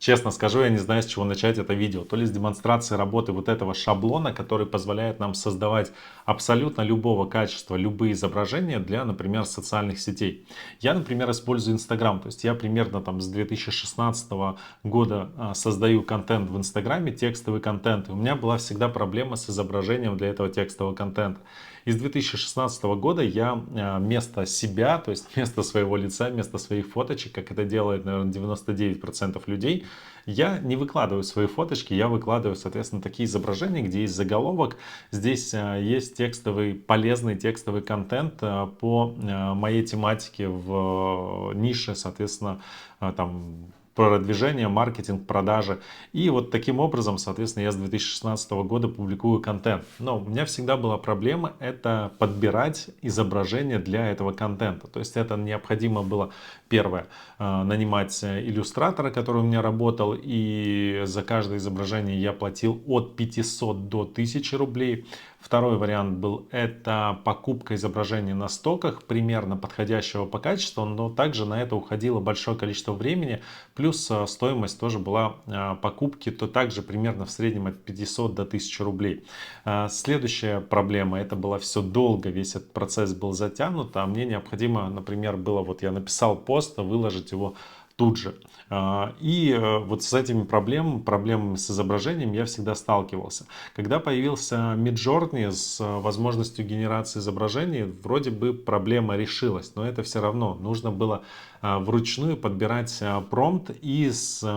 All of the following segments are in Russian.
Честно скажу, я не знаю, с чего начать это видео. То ли с демонстрации работы вот этого шаблона, который позволяет нам создавать абсолютно любого качества, любые изображения для, например, социальных сетей. Я, например, использую Инстаграм. То есть я примерно там с 2016 года создаю контент в Инстаграме, текстовый контент. И у меня была всегда проблема с изображением для этого текстового контента. И с 2016 года я вместо себя, то есть вместо своего лица, вместо своих фоточек, как это делает, наверное, 99% людей, я не выкладываю свои фоточки, я выкладываю, соответственно, такие изображения, где есть заголовок, здесь есть текстовый, полезный текстовый контент по моей тематике в нише, соответственно, там продвижение, маркетинг, продажи. И вот таким образом, соответственно, я с 2016 года публикую контент. Но у меня всегда была проблема, это подбирать изображение для этого контента. То есть это необходимо было, первое, нанимать иллюстратора, который у меня работал, и за каждое изображение я платил от 500 до 1000 рублей. Второй вариант был, это покупка изображений на стоках, примерно подходящего по качеству, но также на это уходило большое количество времени, плюс стоимость тоже была покупки, то также примерно в среднем от 500 до 1000 рублей. Следующая проблема, это было все долго, весь этот процесс был затянут, а мне необходимо, например, было, вот я написал пост, выложить его тут же. И вот с этими проблемами с изображением я всегда сталкивался. Когда появился Midjourney с возможностью генерации изображений, вроде бы проблема решилась, но это все равно нужно было вручную подбирать промпт и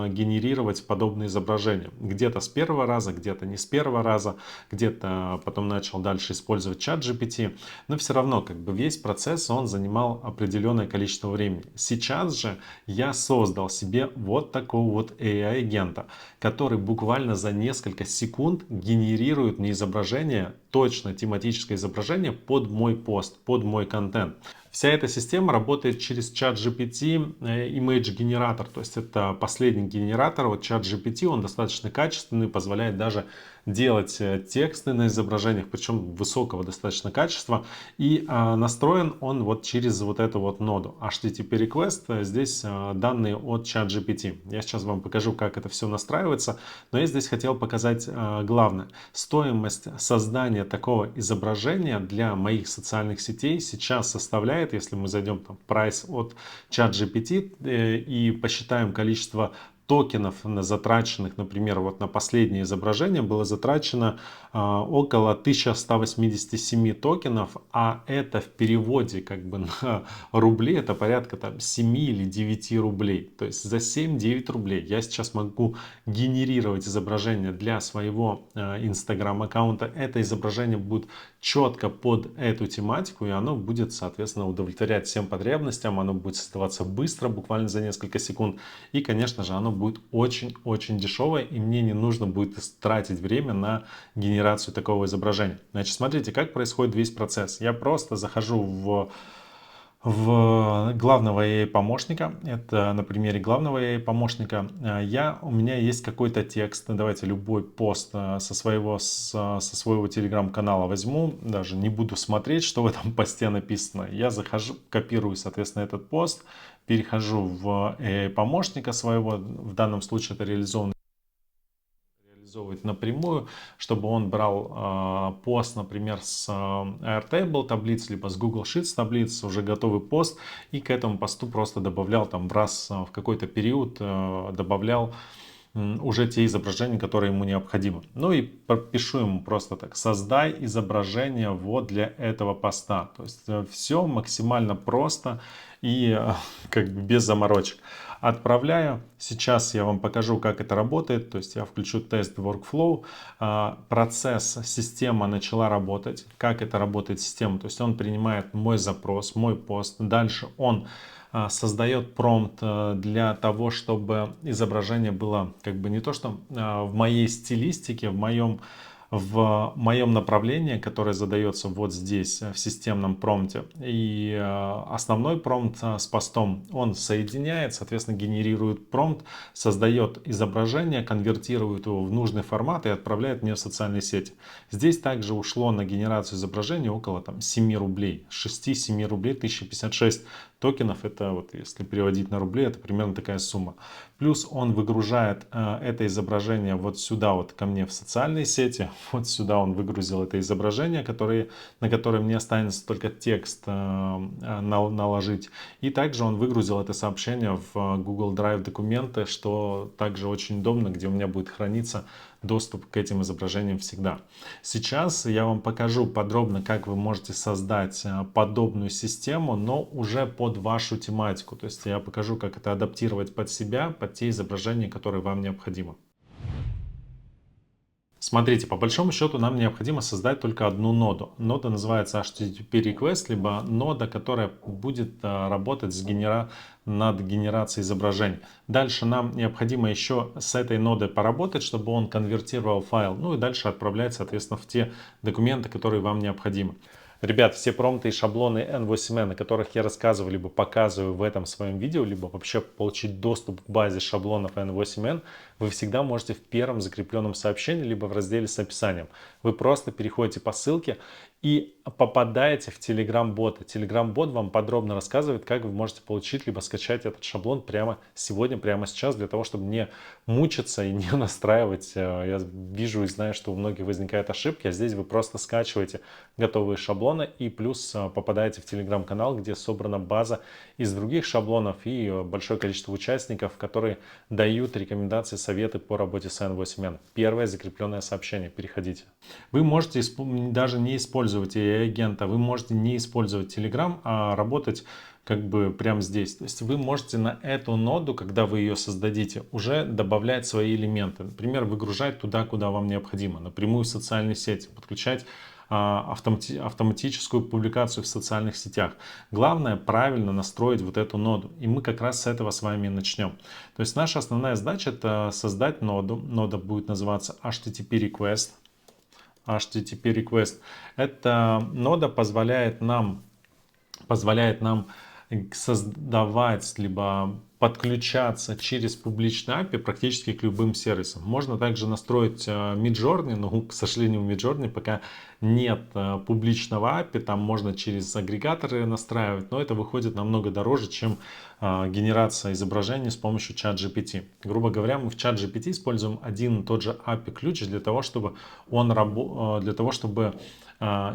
генерировать подобные изображения. Где-то с первого раза, где-то не с первого раза, где-то потом начал дальше использовать чат GPT, но все равно как бы весь процесс он занимал определенное количество времени. Сейчас же я создал себе вот такого вот AI-агента, который буквально за несколько секунд генерирует мне изображение, точно тематическое изображение под мой пост, под мой контент. Вся эта система работает через чат GPT Image генератор, то есть это последний генератор. Вот чат GPT, он достаточно качественный, позволяет даже делать тексты на изображениях, причем высокого достаточно качества. И настроен он вот через вот эту вот ноду HTTP Request. Здесь данные от чат GPT. Я сейчас вам покажу, как это все настраивается, но я здесь хотел показать главное. Стоимость создания такого изображения для моих социальных сетей сейчас составляет, если мы зайдем там прайс от чат GPT и посчитаем количество токенов затраченных, например, вот на последнее изображение было затрачено около 1187 токенов, а это в переводе как бы на рубли это порядка там 7 или 9 рублей. То есть за 7-9 рублей я сейчас могу генерировать изображение для своего Instagram аккаунта. Это изображение будет четко под эту тематику, и оно будет, соответственно, удовлетворять всем потребностям, оно будет создаваться быстро, буквально за несколько секунд, и, конечно же, оно будет очень-очень дешевое, и мне не нужно будет тратить время на генерацию такого изображения. Значит, смотрите, как происходит весь процесс. Я просто захожу в главного AI-помощника. Это на примере главного AI-помощника. У меня есть какой-то текст. Давайте любой пост со своего телеграм-канала возьму. Даже не буду смотреть, что в этом посте написано. Я захожу, копирую, соответственно, этот пост. Перехожу в AI-помощника своего. В данном случае это реализовывать напрямую, чтобы он брал пост, например, с Airtable таблиц, либо с Google Sheets таблиц, уже готовый пост, и к этому посту просто добавлял там в какой-то период, добавлял уже те изображения, которые ему необходимы. Ну и пишу ему просто так: создай изображение вот для этого поста. То есть все максимально просто и как бы без заморочек. Отправляю. Сейчас я вам покажу, как это работает. То есть я включу тест workflow. Процесс, система начала работать. Как это работает система? То есть он принимает мой запрос, мой пост. Дальше он создает промпт для того, чтобы изображение было как бы не то, что в моей стилистике, в моем направлении, которое задается вот здесь в системном промпте. И основной промпт с постом он соединяет, соответственно, генерирует промпт, создает изображение, конвертирует его в нужный формат и отправляет мне в социальные сети. Здесь также ушло на генерацию изображения около там 7 рублей, 6-7 рублей, 1056 токенов. Это вот если переводить на рубли, это примерно такая сумма. Плюс он выгружает это изображение вот сюда вот ко мне в социальные сети. Вот сюда он выгрузил это изображение, на которое мне останется только текст наложить. И также он выгрузил это сообщение в Google Drive документы, что также очень удобно, где у меня будет храниться доступ к этим изображениям всегда. Сейчас я вам покажу подробно, как вы можете создать подобную систему, но уже под вашу тематику. То есть я покажу, как это адаптировать под себя, под те изображения, которые вам необходимы. Смотрите, по большому счету нам необходимо создать только одну ноду. Нода называется HTTP Request, либо нода, которая будет работать над генерацией изображений. Дальше нам необходимо еще с этой нодой поработать, чтобы он конвертировал файл. Ну и дальше отправлять, соответственно, в те документы, которые вам необходимы. Ребят, все промпты и шаблоны N8N, о которых я рассказываю, либо показываю в этом своем видео, либо вообще получить доступ к базе шаблонов N8N, вы всегда можете в первом закрепленном сообщении, либо в разделе с описанием. Вы просто переходите по ссылке и попадаете в Telegram-бота. Telegram-бот вам подробно рассказывает, как вы можете получить, либо скачать этот шаблон прямо сегодня, прямо сейчас, для того, чтобы не мучиться и не настраивать. Я вижу и знаю, что у многих возникают ошибки, а здесь вы просто скачиваете готовые шаблоны и плюс попадаете в Telegram-канал, где собрана база из других шаблонов и большое количество участников, которые дают рекомендации, советы по работе с N8N. Первое закрепленное сообщение, переходите. Вы можете даже не использовать AI-агента, вы можете не использовать Telegram, а работать как бы прямо здесь. То есть вы можете на эту ноду, когда вы ее создадите, уже добавлять свои элементы. Например, выгружать туда, куда вам необходимо, напрямую в социальные сети, подключать автоматическую публикацию в социальных сетях. Главное правильно настроить вот эту ноду. И мы как раз с этого с вами начнем. То есть наша основная задача — это создать ноду. Нода будет называться HTTP Request. HTTP Request. Эта нода позволяет нам создавать либо подключаться через публичный API практически к любым сервисам. Можно также настроить Midjourney, но, к сожалению, в Midjourney пока нет публичного API, там можно через агрегаторы настраивать, но это выходит намного дороже, чем генерация изображений с помощью ChatGPT. Грубо говоря, мы в ChatGPT используем один и тот же API-ключ для того, чтобы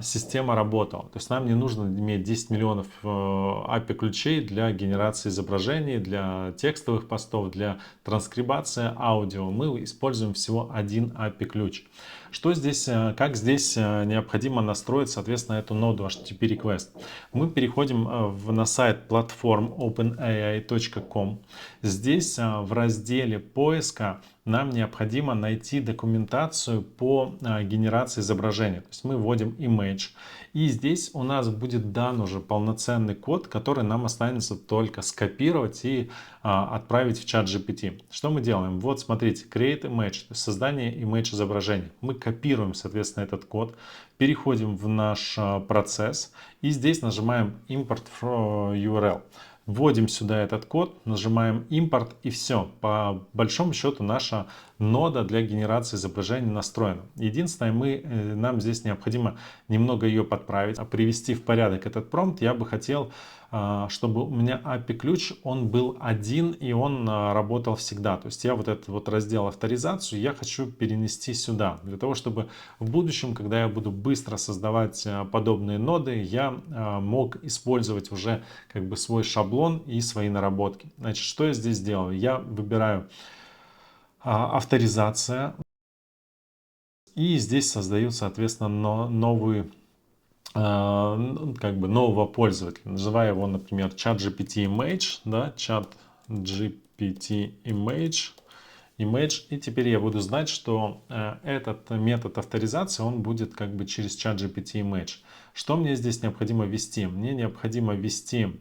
система работала. То есть нам не нужно иметь 10 миллионов API-ключей для генерации изображений, для текстовых постов, для транскрибации аудио. Мы используем всего один API-ключ. Как здесь необходимо настроить, соответственно, эту ноду HTTP Request? Мы переходим на сайт платформ openai.com. Здесь в разделе поиска нам необходимо найти документацию по генерации изображения. То есть мы вводим image. И здесь у нас будет дан уже полноценный код, который нам останется только скопировать и отправить в чат GPT. Что мы делаем? Вот смотрите, create image, то есть создание image изображения. Мы копируем, соответственно, этот код, переходим в наш процесс и здесь нажимаем import from URL. Вводим сюда этот код, нажимаем импорт и все. По большому счету наша нода для генерации изображений настроена. Единственное, нам здесь необходимо немного ее подправить, привести в порядок этот промпт. Я бы хотел, чтобы у меня API-ключ, он был один и он работал всегда. То есть я вот этот вот раздел авторизацию я хочу перенести сюда, для того, чтобы в будущем, когда я буду быстро создавать подобные ноды, я мог использовать уже как бы свой шаблон и свои наработки. Значит, что я здесь делаю? Я выбираю авторизация, и здесь создаю, соответственно, нового пользователя. Называю его, например, ChatGPT Image, да, ChatGPT Image. И теперь я буду знать, что этот метод авторизации, он будет как бы через ChatGPT Image. Что мне здесь необходимо ввести? Мне необходимо ввести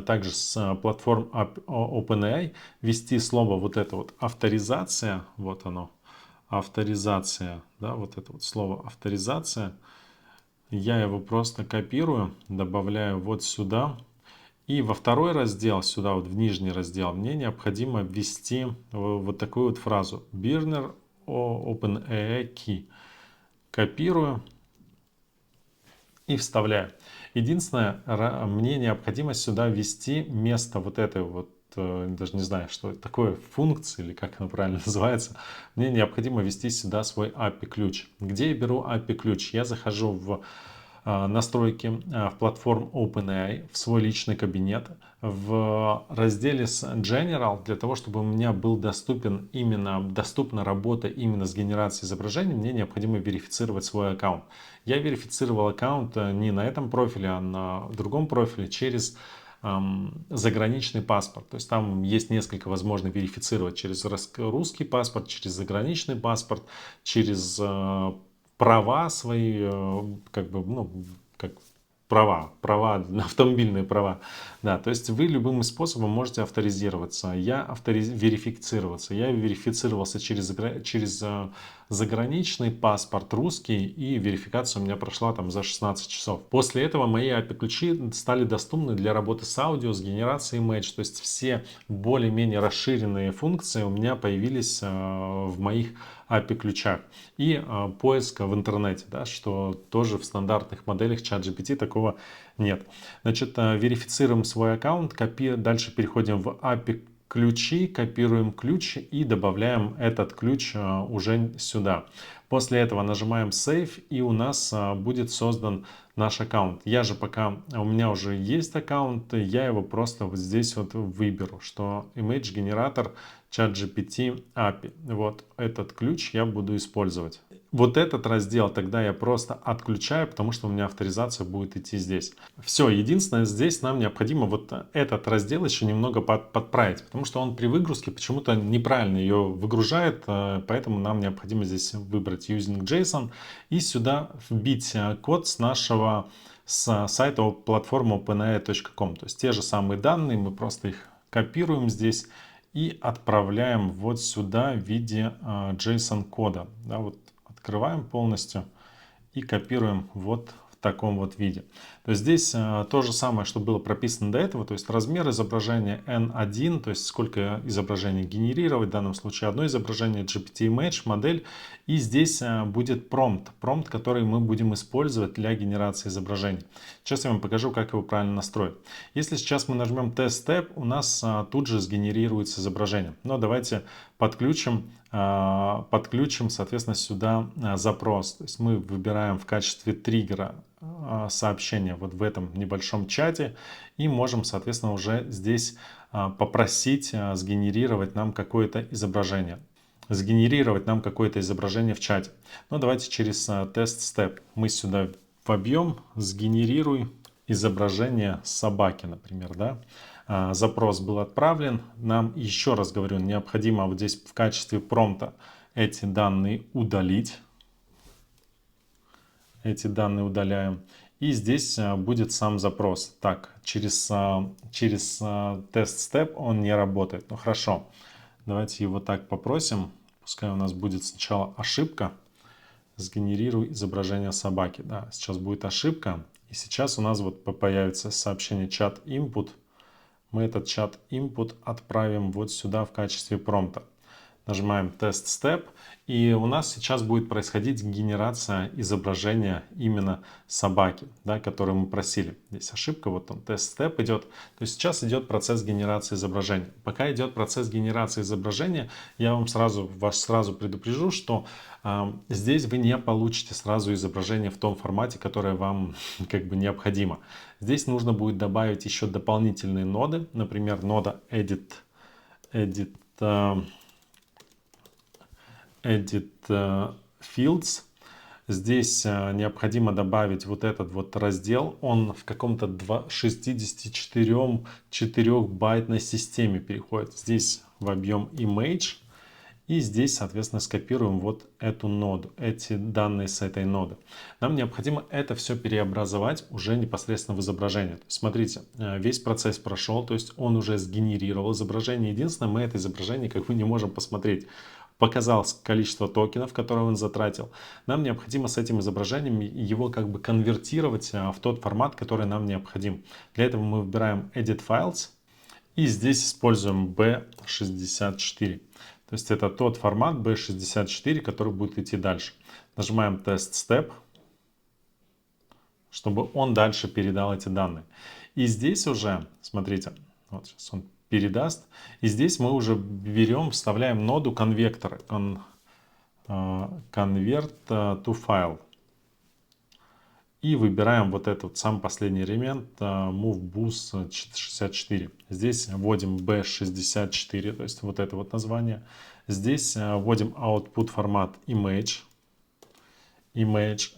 также с платформ OpenAI, ввести слово вот это вот авторизация, вот оно, авторизация, да, вот это вот слово авторизация. Я его просто копирую, добавляю вот сюда. И во второй раздел, сюда вот в нижний раздел, мне необходимо ввести вот такую вот фразу. Burner OpenAI Key. Копирую и вставляю. Единственное, мне необходимо сюда ввести место вот этой вот, даже не знаю, что это такое, функции или как она правильно называется. Мне необходимо ввести сюда свой API-ключ. Где я беру API-ключ? Я захожу в настройки в платформ OpenAI, в свой личный кабинет, в разделе с General, для того, чтобы у меня был доступна работа именно с генерацией изображений, мне необходимо верифицировать свой аккаунт. Я верифицировал аккаунт не на этом профиле, а на другом профиле через заграничный паспорт. То есть там есть несколько возможно верифицировать через русский паспорт, через заграничный паспорт, через права свои, как бы, ну, как права, автомобильные права. Да, то есть вы любым способом можете авторизироваться. Верифицироваться. Я верифицировался через заграничный паспорт русский, и верификация у меня прошла там за 16 часов. После этого мои API-ключи стали доступны для работы с аудио, с генерацией image. То есть все более-менее расширенные функции у меня появились в моих API-ключах. И поиска в интернете, да, что тоже в стандартных моделях ChatGPT такого нет. Значит, верифицируем свой аккаунт, дальше переходим в API ключи, копируем ключ и добавляем этот ключ уже сюда. После этого нажимаем Save, и у нас будет создан наш аккаунт. У меня уже есть аккаунт, я его просто вот здесь вот выберу, что Image генератор ChatGPT API. Вот этот ключ я буду использовать. Вот этот раздел тогда я просто отключаю, потому что у меня авторизация будет идти здесь. Все, единственное, здесь нам необходимо вот этот раздел еще немного подправить, потому что он при выгрузке почему-то неправильно ее выгружает, поэтому нам необходимо здесь выбрать Using JSON и сюда вбить код с сайта платформы openai.com. То есть те же самые данные, мы просто их копируем здесь и отправляем вот сюда в виде JSON кода. Да, вот открываем полностью и копируем вот в таком вот виде. То есть здесь то же самое, что было прописано до этого, то есть размер изображения N1, то есть сколько изображений генерировать, в данном случае одно изображение, GPT Image, модель, и здесь будет промпт, который мы будем использовать для генерации изображений. Сейчас я вам покажу, как его правильно настроить. Если сейчас мы нажмем Test Tab, у нас тут же сгенерируется изображение. Но давайте подключим, соответственно, сюда запрос. То есть мы выбираем в качестве триггера сообщение вот в этом небольшом чате и можем, соответственно, уже здесь попросить сгенерировать нам какое-то изображение. В чате. Но давайте через Test Step мы сюда вобьем «Сгенерируй изображение собаки», например, да. Запрос был отправлен. Нам, еще раз говорю, необходимо вот здесь в качестве промпта эти данные удалить. Эти данные удаляем. И здесь будет сам запрос. Так, через Test Step он не работает. Ну хорошо, давайте его так попросим. Пускай у нас будет сначала ошибка. Сгенерируй изображение собаки. Да, сейчас будет ошибка. И сейчас у нас вот появится сообщение чат input. Мы этот чат input отправим вот сюда в качестве промпта. Нажимаем Test Step, и у нас сейчас будет происходить генерация изображения именно собаки, да, которую мы просили. Здесь ошибка, вот он, Test Step идет. То есть сейчас идет процесс генерации изображения. Пока идет процесс генерации изображения, я вас сразу предупрежу, что здесь вы не получите сразу изображение в том формате, которое вам как бы необходимо. Здесь нужно будет добавить еще дополнительные ноды, например, нода Edit Fields. Здесь необходимо добавить вот этот вот раздел. Он в каком-то 64-байтной системе переходит. Здесь вобьем Image. И здесь, соответственно, скопируем вот эту ноду, эти данные с этой ноды. Нам необходимо это все переобразовать уже непосредственно в изображение. Смотрите, весь процесс прошел, то есть он уже сгенерировал изображение. Единственное, мы это изображение как бы не можем посмотреть. Показалось количество токенов, которые он затратил. Нам необходимо с этим изображением его как бы конвертировать в тот формат, который нам необходим. Для этого мы выбираем Edit Files и здесь используем B64. То есть это тот формат B64, который будет идти дальше. Нажимаем Test Step. чтобы он дальше передал эти данные. И здесь уже, смотрите, вот сейчас он передаст. И здесь мы уже берем, вставляем ноду конвектора, convert to file. И выбираем вот этот самый последний элемент move bus 64. Здесь вводим b64, то есть вот это вот название. Здесь вводим output формат image.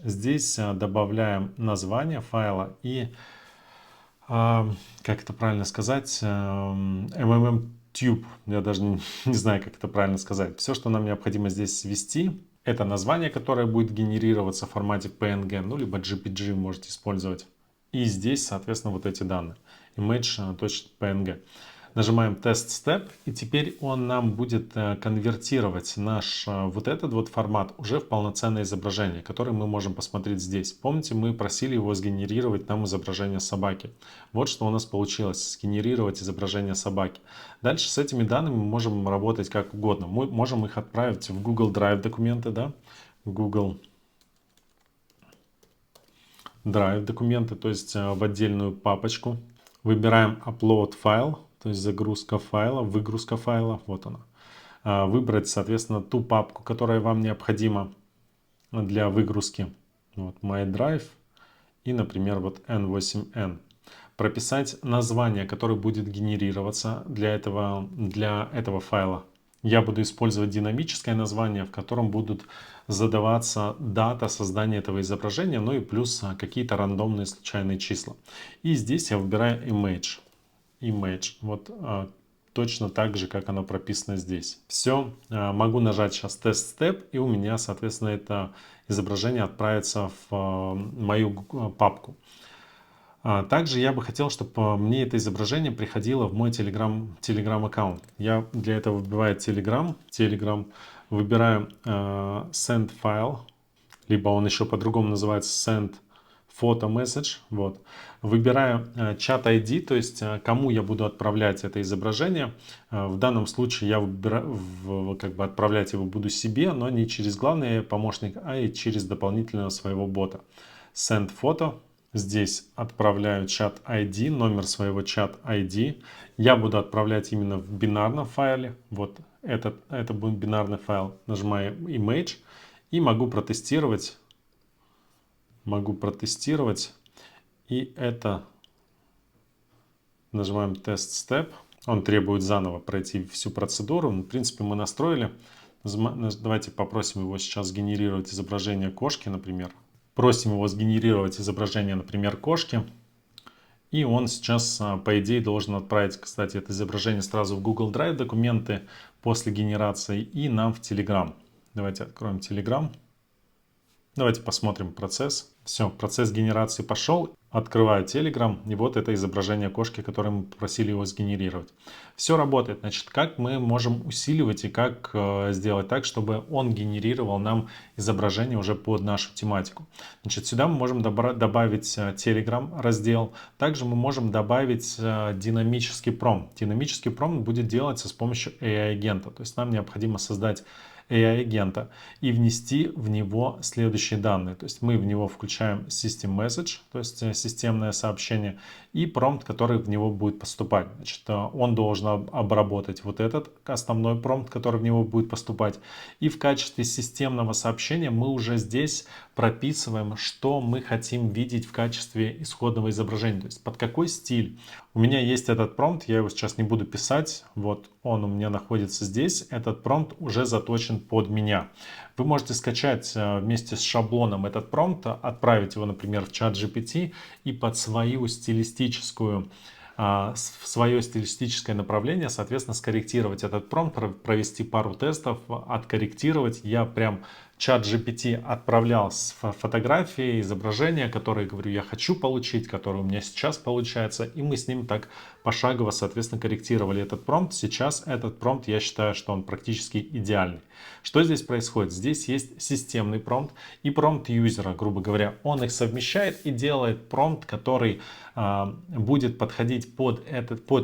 Здесь добавляем название файла и, как это правильно сказать, MMMTube. Я даже не знаю, как это правильно сказать. Все, что нам необходимо здесь ввести, это название, которое будет генерироваться в формате PNG, ну, либо JPG можете использовать. И здесь, соответственно, вот эти данные. Image.png. Нажимаем Test Step, и теперь он нам будет конвертировать наш вот этот вот формат уже в полноценное изображение, которое мы можем посмотреть здесь. Помните, мы просили его сгенерировать нам изображение собаки. Вот что у нас получилось, сгенерировать изображение собаки. Дальше с этими данными мы можем работать как угодно. Мы можем их отправить в Google Drive документы, да, Google Drive документы, то есть в отдельную папочку. Выбираем Upload файл. То есть загрузка файла, выгрузка файла, вот она. Выбрать, соответственно, ту папку, которая вам необходима для выгрузки. Вот My Drive и, например, вот N8N. Прописать название, которое будет генерироваться для этого файла. Я буду использовать динамическое название, в котором будут задаваться дата создания этого изображения, ну и плюс какие-то рандомные случайные числа. И здесь я выбираю Image. Вот точно так же, как оно прописано здесь. Все, могу нажать сейчас Test Step, и у меня, соответственно, это изображение отправится в мою папку. Также я бы хотел, чтобы мне это изображение приходило в мой Telegram аккаунт. Я для этого выбиваю Telegram, выбираю Send File, либо он еще по-другому называется Send Photo Message. Вот. Выбираю чат ID, то есть кому я буду отправлять это изображение. В данном случае я выбираю, как бы отправлять его буду себе, но не через главный помощник, а и через дополнительного своего бота. Send Photo. Здесь отправляю чат ID, номер своего чат ID. Я буду отправлять именно в бинарном файле. Вот это будет бинарный файл. Нажимаю Image и могу протестировать. И это нажимаем Test Step. Он требует заново пройти всю процедуру. В принципе, мы настроили. Давайте попросим его сейчас сгенерировать изображение кошки, например. Просим его сгенерировать изображение, например, кошки. И он сейчас, по идее, должен отправить, кстати, это изображение сразу в Google Drive документы после генерации и нам в Telegram. Давайте откроем Telegram. Давайте посмотрим процесс. Все, процесс генерации пошел. Открываю Telegram, и вот это изображение кошки, которое мы попросили его сгенерировать. Все работает. Значит, как мы можем усиливать и как сделать так, чтобы он генерировал нам изображение уже под нашу тематику. Значит, сюда мы можем добавить Telegram раздел. Также мы можем добавить динамический промпт. Динамический промпт будет делаться с помощью AI-агента. То есть нам необходимо создать AI-агента и внести в него следующие данные. То есть мы в него включаем System Message, то есть системное сообщение, и промпт, который в него будет поступать. Значит, он должен обработать вот этот основной промпт, который в него будет поступать. И в качестве системного сообщения мы уже здесь прописываем, что мы хотим видеть в качестве исходного изображения. То есть под какой стиль. У меня есть этот промпт, я его сейчас не буду писать. Вот он у меня находится здесь. Этот промпт уже заточен под меня. Вы можете скачать вместе с шаблоном этот промпт, отправить его, например, в чат GPT и под свое стилистическое направление, соответственно, скорректировать этот промпт, провести пару тестов, откорректировать. Я прям чат GPT отправлял с фотографии, изображения, которые, говорю, я хочу получить, которые у меня сейчас получается. И мы с ним так пошагово, соответственно, корректировали этот промпт. Сейчас этот промпт, я считаю, что он практически идеальный. Что здесь происходит? Здесь есть системный промпт и промпт юзера, грубо говоря. Он их совмещает и делает промпт, который будет подходить под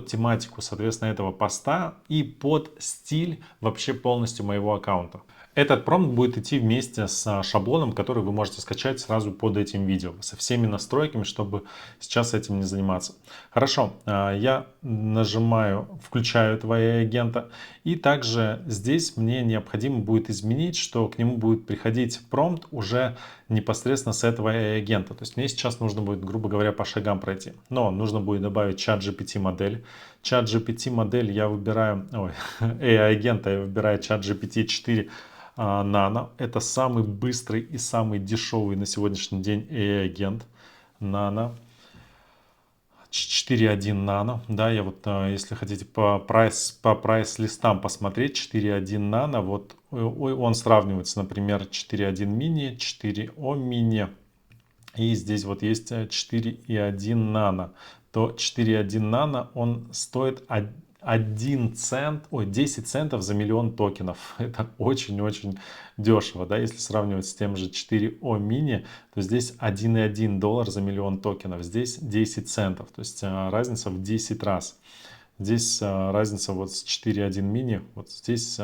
тематику, соответственно, этого поста и под стиль вообще полностью моего аккаунта. Этот промпт будет идти вместе с шаблоном, который вы можете скачать сразу под этим видео, со всеми настройками, чтобы сейчас этим не заниматься. Хорошо, я нажимаю, включаю этого AI-агента, и также здесь мне необходимо будет изменить, что к нему будет приходить промпт уже непосредственно с этого AI-агента. То есть мне сейчас нужно будет, грубо говоря, по шагам пройти. Но нужно будет добавить чат GPT модель. Чат GPT модель я выбираю, ой, AI-агента я выбираю чат GPT 4 Nano. Это самый быстрый и самый дешевый на сегодняшний день AI-агент Nano. 4.1 Nano, да, я вот, если хотите по прайс-листам посмотреть, 4.1 Nano, вот он сравнивается, например, 4.1 Mini, 4O Mini, и здесь вот есть 4.1 Nano, то 4.1 Nano, он стоит 1 цент, ой, 10 центов за миллион токенов. Это очень-очень дешево, да, если сравнивать с тем же 4O Mini, то здесь 1,1 доллар за миллион токенов, здесь 10 центов, то есть разница в 10 раз. Здесь разница вот с 4.1 Mini, вот здесь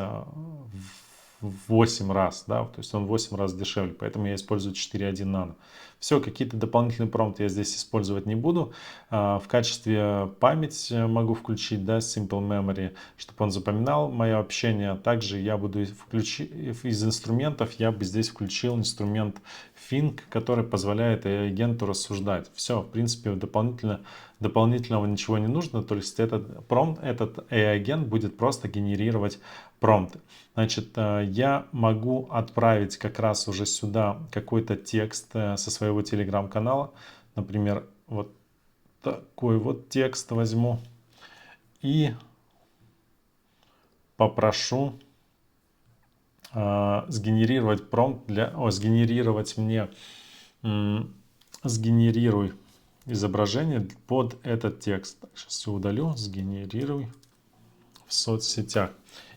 в 8 раз, да, то есть он в 8 раз дешевле, поэтому я использую 4.1 Nano. Все, какие-то дополнительные промпты я здесь использовать не буду. В качестве память могу включить, да, Simple Memory, чтобы он запоминал мое общение. Также я буду из инструментов, я бы здесь включил инструмент Think, который позволяет агенту рассуждать. Все, в принципе, дополнительного ничего не нужно, то есть этот AI-агент будет просто генерировать промпты. Значит, я могу отправить как раз уже сюда какой-то текст со своего телеграм-канала. Например, вот такой вот текст возьму и попрошу сгенерировать промпт сгенерировать мне, сгенерируй изображение под этот текст. Так, сейчас все удалю, сгенерируй в соцсетях.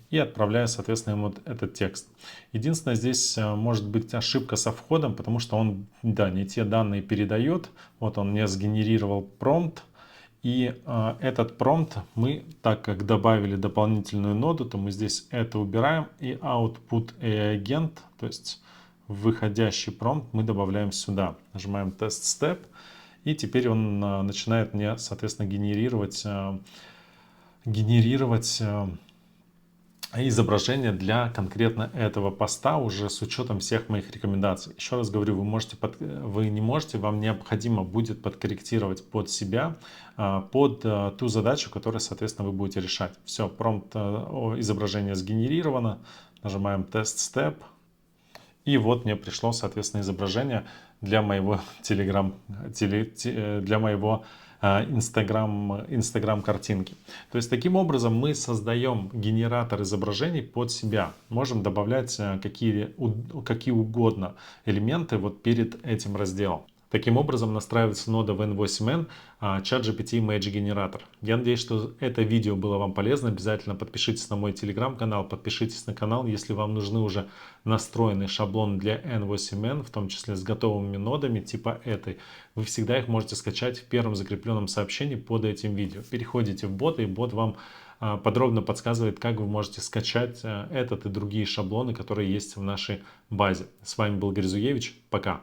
И отправляю, соответственно, ему вот этот текст. Единственное, здесь может быть ошибка со входом, потому что он, да, не те данные передает. Вот он мне сгенерировал промпт. И этот промпт мы, так как добавили дополнительную ноду, то мы здесь это убираем. И output AI-агент, то есть выходящий промпт, мы добавляем сюда. Нажимаем Test Step. И теперь он начинает мне, соответственно, генерировать изображение для конкретно этого поста уже с учетом всех моих рекомендаций. Еще раз говорю, вы не можете, вам необходимо будет подкорректировать под себя, под ту задачу, которую, соответственно, вы будете решать. Все, промпт изображение сгенерировано, нажимаем Test Step, и вот мне пришло, соответственно, изображение для моего для моего Инстаграм картинки. То есть таким образом мы создаем генератор изображений под себя. Можем добавлять какие угодно элементы вот перед этим разделом. Таким образом настраивается нода в N8N ChatGPT Image Generator. Я надеюсь, что это видео было вам полезно. Обязательно подпишитесь на мой телеграм-канал, подпишитесь на канал, если вам нужны уже настроенные шаблоны для N8N, в том числе с готовыми нодами типа этой. Вы всегда их можете скачать в первом закрепленном сообщении под этим видео. Переходите в бот, и бот вам подробно подсказывает, как вы можете скачать этот и другие шаблоны, которые есть в нашей базе. С вами был Гризуевич. Пока!